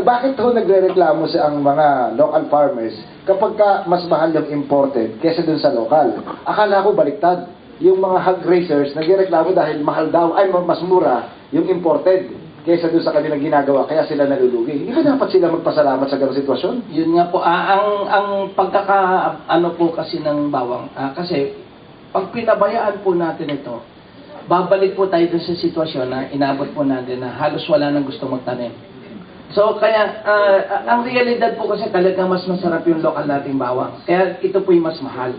Bakit ho nagrereklamo sa ang mga local farmers kapag ka mas mahal yung imported kesa dun sa local? Akala ko baliktad. Yung mga hog raisers nagrereklamo dahil mahal daw, ay mas mura yung imported kesa dun sa kanilang ginagawa, kaya sila nalulugi. Hindi ba dapat sila magpasalamat sa ganung sitwasyon? Yun nga po, ang ano po kasi ng bawang, kasi pag pinabayaan po natin ito, babalik po tayo dun sa sitwasyon na inabot po natin na halos wala nang gusto magtanim. So kaya, ang realidad po kasi talaga mas masarap yung local nating bawang. Kaya ito po yung mas mahal.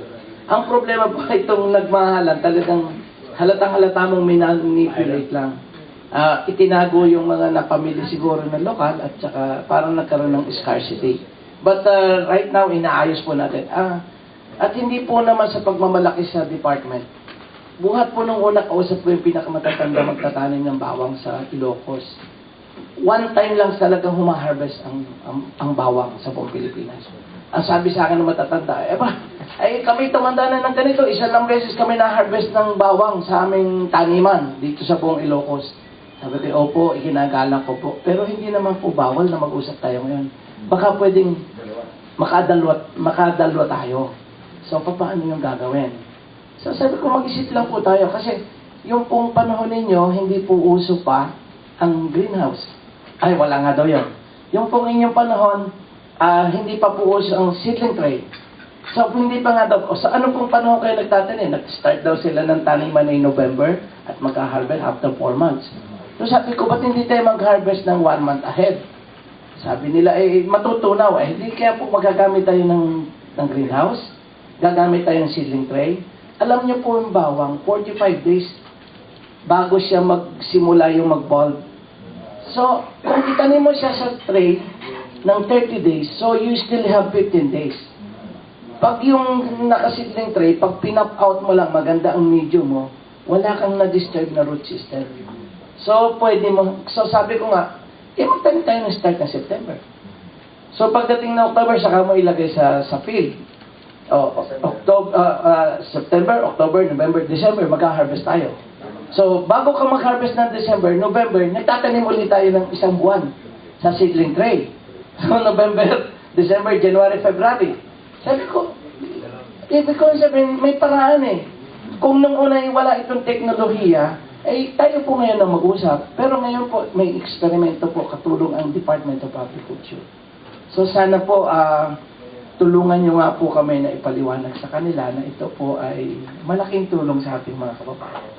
Ang problema po itong nagmahalan, talagang halatang-halata mong minanipulate lang. Itinago yung mga napamili siguro ng lokal at saka parang nagkaroon ng scarcity. But right now, inaayos po natin. At hindi po naman sa pagmamalaki sa department. Buhat po nung una, kausap ko yung pinakamatatanda magtatanim ng bawang sa Ilocos. One time lang talagang humaharvest ang bawang sa buong Pilipinas. Ang sabi sa akin ng matatanda, kami tumanda na ng ganito, isa lang beses kami na-harvest ng bawang sa aming taniman dito sa buong Ilocos. Sabi ko, opo, ikinagalang ko po. Pero hindi naman po bawal na mag-usap tayo ngayon. Baka pwedeng makadalwa tayo. So, paano yung gagawin? So, sabi ko, mag-isip lang po tayo. Kasi, yung pong panahon ninyo, hindi po uso pa ang greenhouse. Ay, wala nga daw yun. Yung pong inyong panahon, hindi pa po uso ang seedling tray. So, hindi pa nga daw. O sa anong pong panahon kayo nagtatanim? Nag-start daw sila ng taniman in November at magka-harvest after 4 months. So, sabi ko, ba't hindi tayo mag-harvest ng 1 month ahead? Sabi nila, matutunaw. Hindi kaya po magagamit tayo ng greenhouse? Gagamit tayo ng seedling tray? Alam niyo po yung bawang, 45 days bago siya magsimula yung mag-bulb. So, kung itanim mo siya sa tray ng 30 days, so you still have 15 days. Pag yung nakasidling tray, pag pinap out mo lang, maganda ang medium mo, wala kang na-disturb na root system. So, pwede mo, so sabi ko nga, magtanim tayo ng start ng September. So, pagdating na October, saka mo ilagay sa field. September, October, November, December, magka-harvest tayo. So, bago ka mag-harvest ng December, November, nagtatanim ulit tayo ng 1 buwan sa seedling tray. So, November, December, January, February. Sabi ko, ibig ko sabihin, may paraan eh. Kung nung una wala itong teknolohiya, tayo po ngayon na mag-usap. Pero ngayon po, may eksperimento po, katulong ang Department of Agriculture. So, sana po, tulungan nyo nga po kami na ipaliwanag sa kanila na ito po ay malaking tulong sa ating mga kababayan.